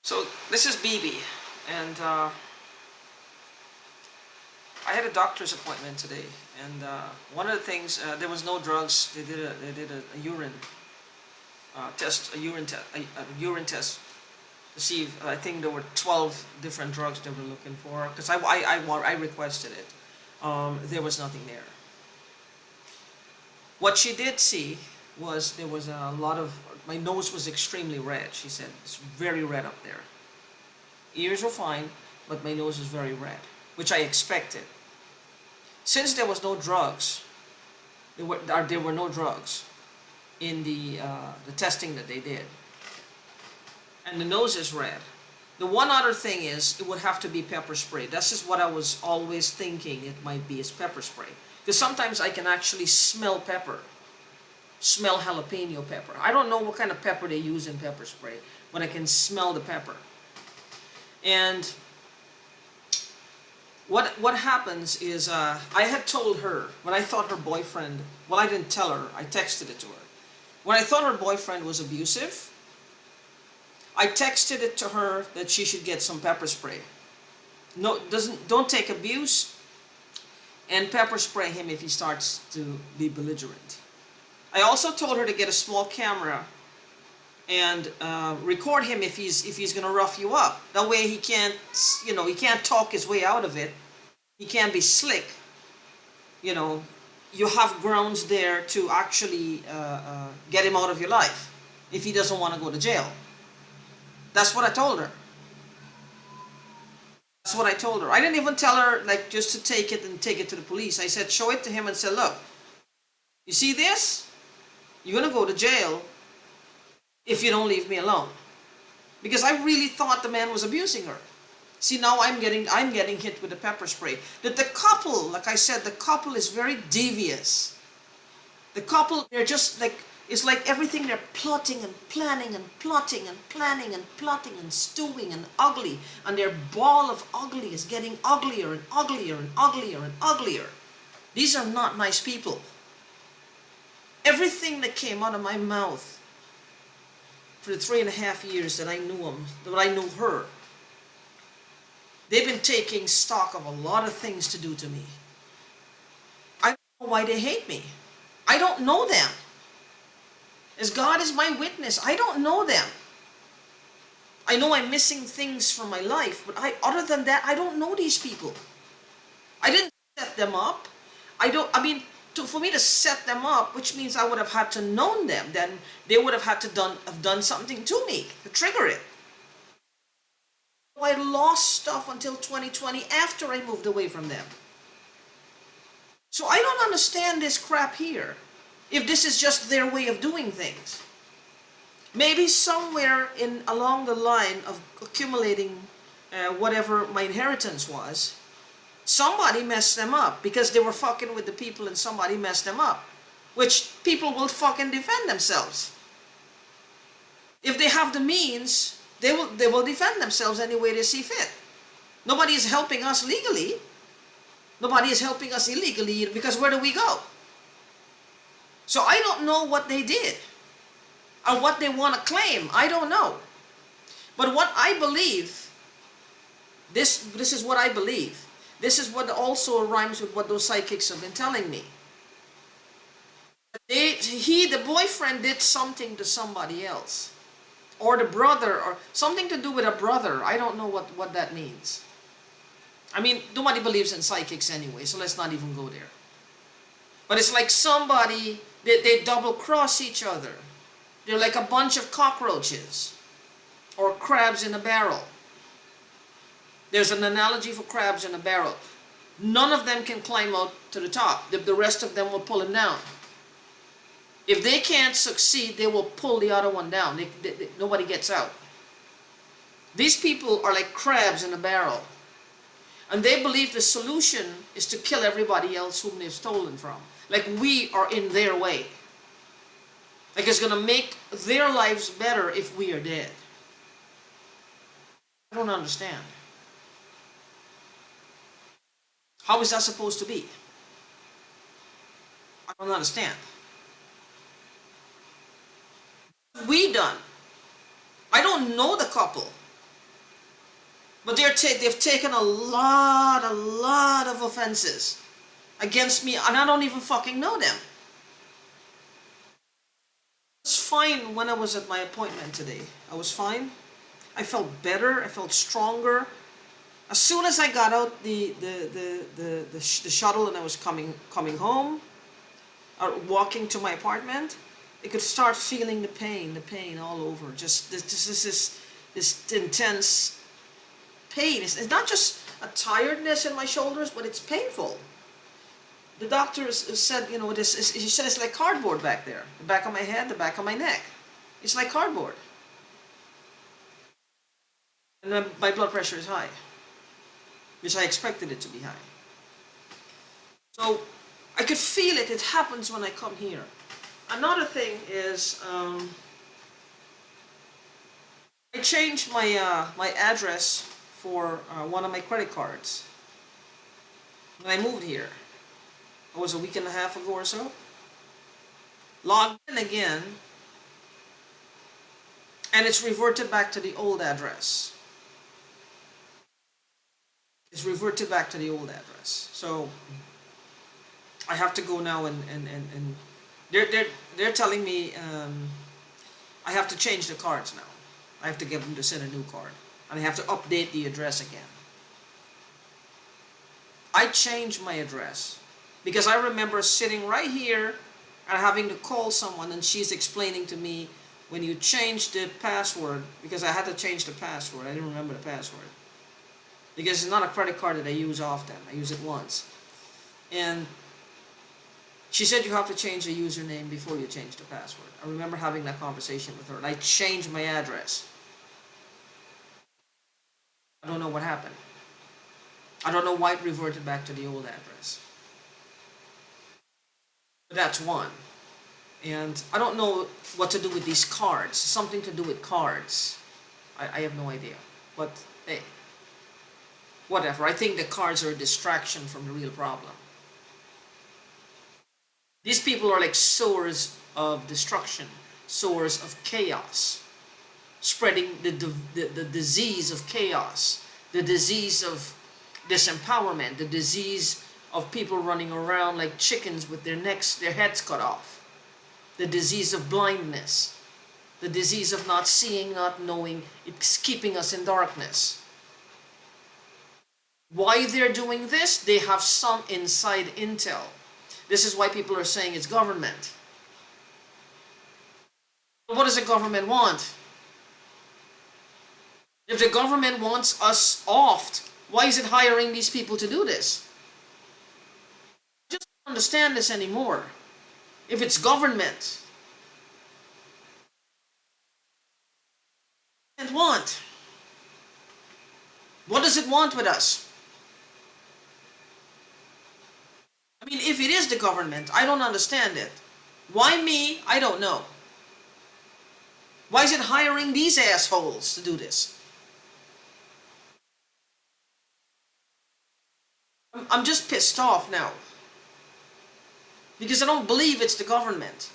So this is BB, and I had a doctor's appointment today, and one of the things there was no drugs. They did a urine test, a urine test to see if, I think there were 12 different drugs they were looking for because I requested it. There was nothing there. What she did see was there was a lot of, my nose was extremely red. She said it's very red up there. Ears were fine, but my nose was very red, which I expected. Since there was no drugs, there were no drugs in the testing that they did, and the nose is red. The one other thing is it would have to be pepper spray. This is what I was always thinking it might be, is pepper spray. Because sometimes I can actually smell pepper, smell jalapeno pepper. I don't know what kind of pepper they use in pepper spray, but I can smell the pepper. And what happens is I had told her when I thought her boyfriend, well, I didn't tell her, I texted it to her. When I thought her boyfriend was abusive, I texted it to her that she should get some pepper spray. No, don't take abuse, and pepper spray him if he starts to be belligerent. I also told her to get a small camera and record him if he's gonna rough you up. That way he can't, he can't talk his way out of it. He can't be slick. You have grounds there to actually get him out of your life if he doesn't want to go to jail. That's what I told her. That's what I told her. I didn't even tell her like just to take it and take it to the police. I said show it to him and say, look, you see this? You're gonna go to jail if you don't leave me alone. Because I really thought the man was abusing her. See, now I'm getting hit with the pepper spray. That the couple, like I said, the couple is very devious. The couple, they're just like, it's like everything they're plotting and planning and plotting and planning and plotting and stewing and ugly. And their ball of ugly is getting uglier and uglier and uglier and uglier. These are not nice people. Everything that came out of my mouth for the 3.5 years that I knew him, that I knew her, they've been taking stock of a lot of things to do to me. I don't know why they hate me. I don't know them. As God is my witness, I don't know them. I know I'm missing things from my life, but other than that, I don't know these people. I didn't set them up. For me to set them up, which means I would have had to known them, then they would have had to have done something to me to trigger it. I lost stuff until 2020 after I moved away from them. So I don't understand this crap here. If this is just their way of doing things. Maybe somewhere along the line of accumulating whatever my inheritance was, somebody messed them up because they were fucking with the people and somebody messed them up. Which people will fucking defend themselves. If they have the means, they will defend themselves any way they see fit. Nobody is helping us legally. Nobody is helping us illegally because where do we go? So I don't know what they did or what they want to claim. I don't know. But what I believe, this is what I believe. This is what also rhymes with what those psychics have been telling me. The boyfriend did something to somebody else. Or the brother, or something to do with a brother. I don't know what that means. I mean, nobody believes in psychics anyway, so let's not even go there. But it's like somebody, they double cross each other. They're like a bunch of cockroaches or crabs in a barrel. There's an analogy for crabs in a barrel. None of them can climb out to the top. The rest of them will pull them down. If they can't succeed, they will pull the other one down. Nobody gets out. These people are like crabs in a barrel. And they believe the solution is to kill everybody else whom they've stolen from. Like we are in their way. Like it's going to make their lives better if we are dead. I don't understand. How is that supposed to be? I don't understand. What have we done? I don't know the couple. But they've taken a lot of offenses against me, and I don't even fucking know them. I was fine when I was at my appointment today. I was fine. I felt better. I felt stronger. As soon as I got out the shuttle and I was coming home, or walking to my apartment, I could start feeling the pain all over. Just this intense pain. It's not just a tiredness in my shoulders, but it's painful. The doctor said, you know, he said it's like cardboard back there. The back of my head, the back of my neck. It's like cardboard. And then my blood pressure is high, which I expected it to be high. So I could feel it. It happens when I come here. Another thing is, I changed my address for one of my credit cards when I moved here. It was a week and a half ago or so. Logged in again, and it's reverted back to the old address. It's reverted back to the old address. So I have to go now and they're telling me I have to change the cards now. I have to get them to send a new card, and I have to update the address again. I changed my address because I remember sitting right here and having to call someone, and she's explaining to me, when you change the password, because I had to change the password. I didn't remember the password because it's not a credit card that I use often. I use it once. And she said you have to change the username before you change the password. I remember having that conversation with her, and I changed my address. I don't know what happened. I don't know why it reverted back to the old address. But that's one. And I don't know what to do with these cards. Something to do with cards. I have no idea. But hey, whatever. I think the cards are a distraction from the real problem. These people are like sowers of destruction, sowers of chaos, spreading the disease of chaos, the disease of disempowerment, the disease of people running around like chickens with their heads cut off, the disease of blindness, the disease of not seeing, not knowing. It's keeping us in darkness. Why they're doing this? They have some inside intel. This is why people are saying it's government. What does the government want? If the government wants us off, why is it hiring these people to do this? I just don't understand this anymore. If it's government, want? What does it want with us? I mean, if it is the government, I don't understand it. Why me? I don't know. Why is it hiring these assholes to do this? I'm just pissed off now. Because I don't believe it's the government.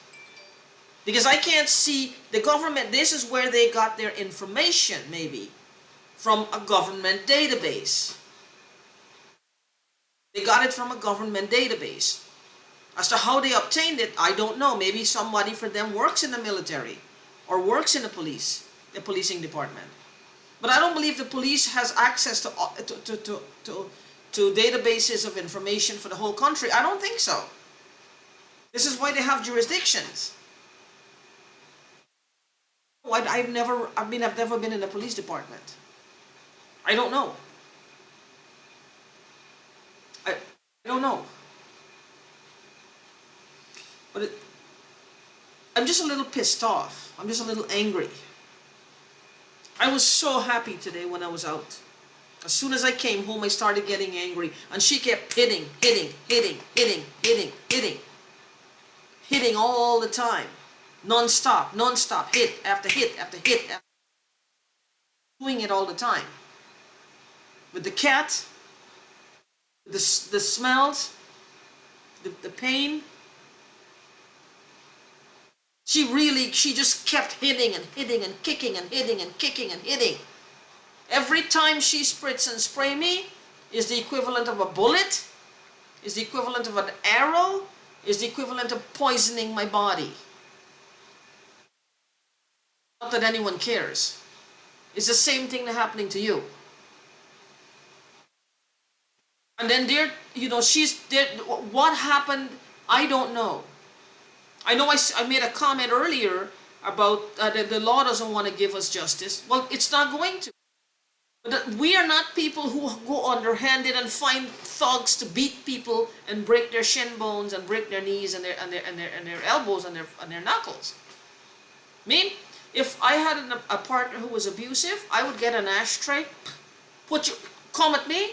Because I can't see the government. This is where they got their information, maybe, from a government database. They got it from a government database. As to how they obtained it, I don't know. Maybe somebody for them works in the military or works in the policing department. But I don't believe the police has access to databases of information for the whole country. I don't think so. This is why they have jurisdictions. I've never been in the police department. I don't know. I don't know. But I'm just a little pissed off. I'm just a little angry. I was so happy today when I was out. As soon as I came home, I started getting angry. And she kept hitting all the time. Non-stop, hit after hit. Doing it all the time. With the cat, the smells, the pain. She just kept hitting and kicking and hitting. Every time she spritz and spray me is the equivalent of a bullet, is the equivalent of an arrow, is the equivalent of poisoning my body. Not that anyone cares. It's the same thing that's happening to you. And then there, she's there. What happened? I don't know. I know I made a comment earlier about the law doesn't want to give us justice. Well, it's not going to. But we are not people who go underhanded and find thugs to beat people and break their shin bones and break their knees and their elbows and their knuckles. I mean, if I had a partner who was abusive, I would get an ashtray, come at me,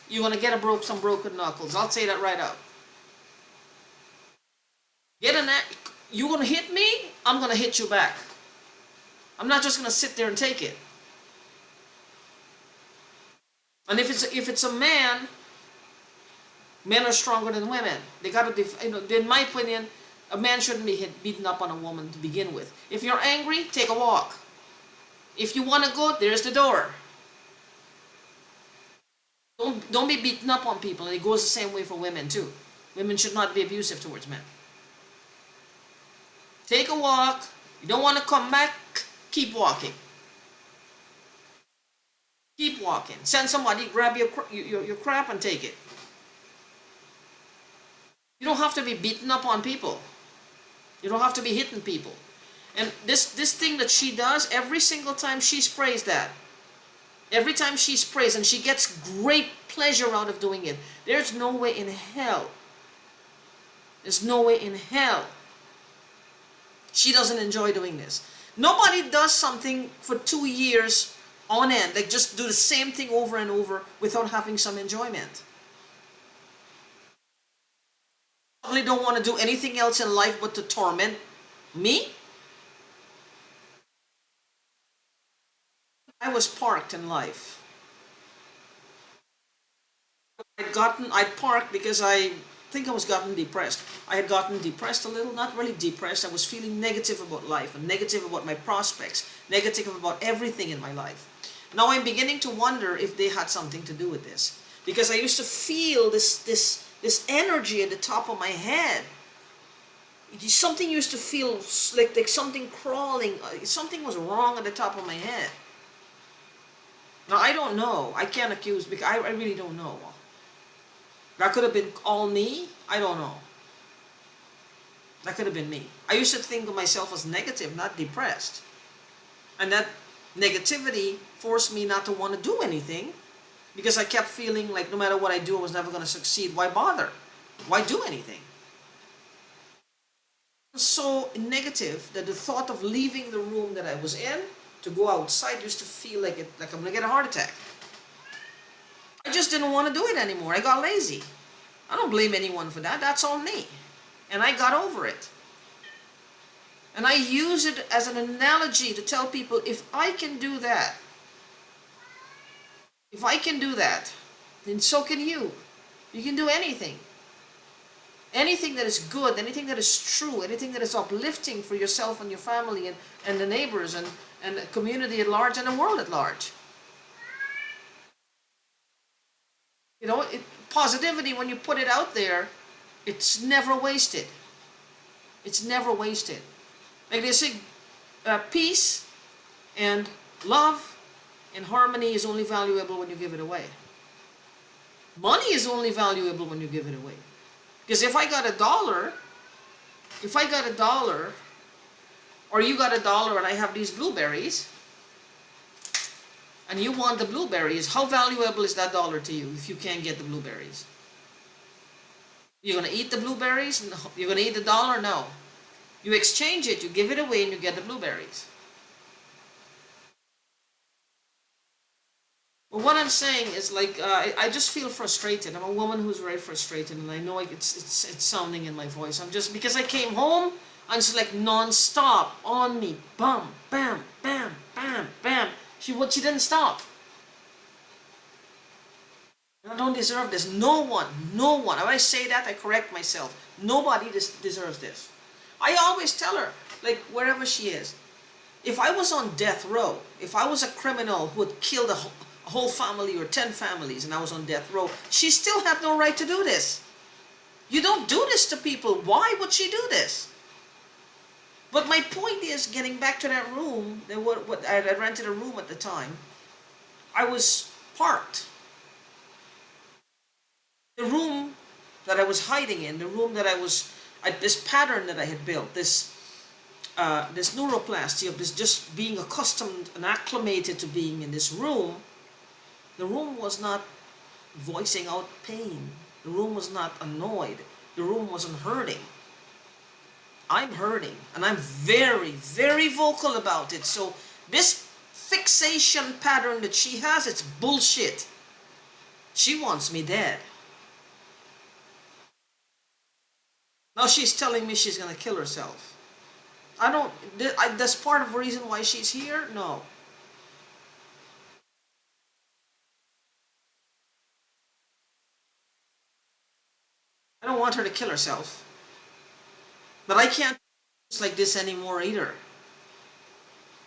you're gonna get some broken knuckles. I'll say that right out. You're gonna hit me, I'm gonna hit you back. I'm not just gonna sit there and take it. And if it's a man, men are stronger than women. They gotta, in my opinion, a man shouldn't be beaten up on a woman to begin with. If you're angry, take a walk. If you want to go, there's the door. Don't be beaten up on people, and it goes the same way for women too. Women should not be abusive towards men. Take a walk. You don't want to come back, keep walking. Keep walking. Send somebody, grab your crap and take it. You don't have to be beaten up on people. You don't have to be hitting people. And this thing that she does, every single time she sprays that, every time she sprays, and she gets great pleasure out of doing it, there's no way in hell, she doesn't enjoy doing this. Nobody does something for 2 years on end, like just do the same thing over and over without having some enjoyment. Probably don't want to do anything else in life but to torment me. I was parked in life. I parked because I think I was gotten depressed. I had gotten depressed a little, not really depressed. I was feeling negative about life and negative about my prospects, negative about everything in my life. Now I'm beginning to wonder if they had something to do with this, because I used to feel this energy at the top of my head. Something used to feel like something crawling. Something was wrong at the top of my head. Now I don't know. I can't accuse, because I really don't know. That could have been all me. I don't know. That could have been me. I used to think of myself as negative, not depressed. And that negativity forced me not to want to do anything, because I kept feeling like no matter what I do, I was never going to succeed. Why bother? Why do anything? So negative that the thought of leaving the room that I was in to go outside used to feel like I'm going to get a heart attack. I just didn't want to do it anymore. I got lazy. I don't blame anyone for that. That's on me. And I got over it. And I use it as an analogy to tell people, if I can do that, then so can you. You can do anything. Anything that is good, anything that is true, anything that is uplifting for yourself and your family and the neighbors and the community at large and the world at large. Positivity, when you put it out there, it's never wasted. It's never wasted. Like they say, peace and love and harmony is only valuable when you give it away. Money is only valuable when you give it away. Because if I got $1, or you got $1 and I have these blueberries, and you want the blueberries, how valuable is that $1 to you if you can't get the blueberries? You're going to eat the blueberries? No. You're going to eat the $1? No. You exchange it, you give it away, and you get the blueberries. Well, what I'm saying is, like, I just feel frustrated. I'm a woman who's very frustrated, and I know it's sounding in my voice. I'm just, because I came home, and it's like non-stop on me. Bam, bam, bam, bam, bam. She didn't stop. I don't deserve this. No one. When I say that, I correct myself. Nobody deserves this. I always tell her, like, wherever she is, If I was on death row, if I was a criminal who had killed a whole family or 10 families and I was on death row, she still had no right to do this. You don't do this to people. Why would she do this? But my point is, getting back to that room, I rented a room at the time. I was parked. The room that I was hiding in, the room that this pattern that I had built, this neuroplasty of this just being accustomed and acclimated to being in this room, the room was not voicing out pain. The room was not annoyed. The room wasn't hurting. I'm hurting, and I'm very, very vocal about it. So this fixation pattern that she has, it's bullshit. She wants me dead. Now she's telling me she's gonna kill herself. That's part of the reason why she's here? No. I don't want her to kill herself. But I can't do like this anymore either.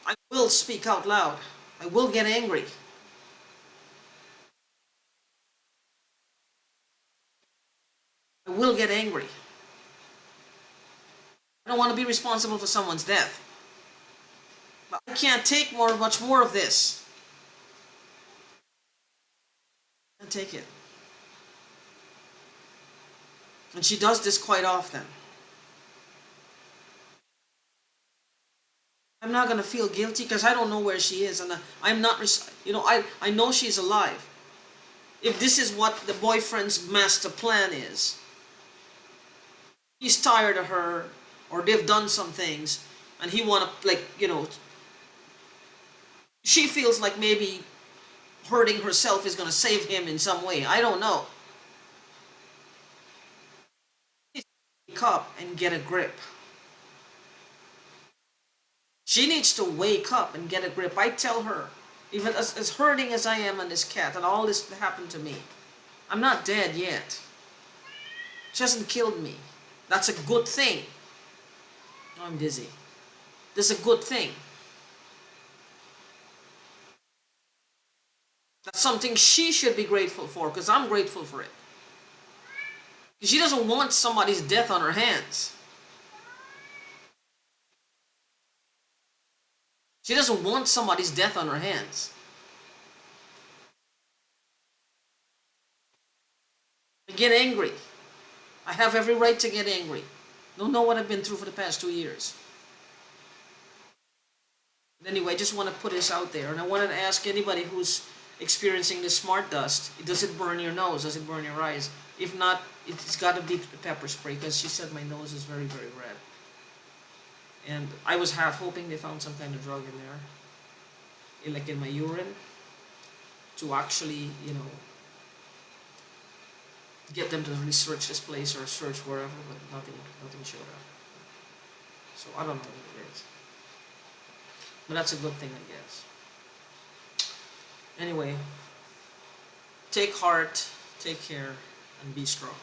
I will speak out loud. I will get angry. I will get angry. I don't want to be responsible for someone's death. But I can't take much more of this. I can't take it. And she does this quite often. I'm not going to feel guilty because I don't know where she is. And I'm not, I know she's alive. If this is what the boyfriend's master plan is, he's tired of her, or they've done some things, and he want to, she feels like maybe hurting herself is going to save him in some way. I don't know. Wake up and get a grip. She needs to wake up and get a grip. I tell her, even as hurting as I am on this cat and all this happened to me, I'm not dead yet. She hasn't killed me. That's a good thing. I'm dizzy. That's a good thing. That's something she should be grateful for, because I'm grateful for it. Because she doesn't want somebody's death on her hands. She doesn't want somebody's death on her hands. I get angry. I have every right to get angry. Don't know what I've been through for the past 2 years. But anyway, I just want to put this out there. And I wanted to ask anybody who's experiencing the smart dust, does it burn your nose? Does it burn your eyes? If not, it's got to be the pepper spray, because she said my nose is very, very red. And I was half hoping they found some kind of drug in there, like in my urine, to actually, get them to research this place or search wherever, but nothing showed up. So I don't know what it is. But that's a good thing, I guess. Anyway, take heart, take care, and be strong.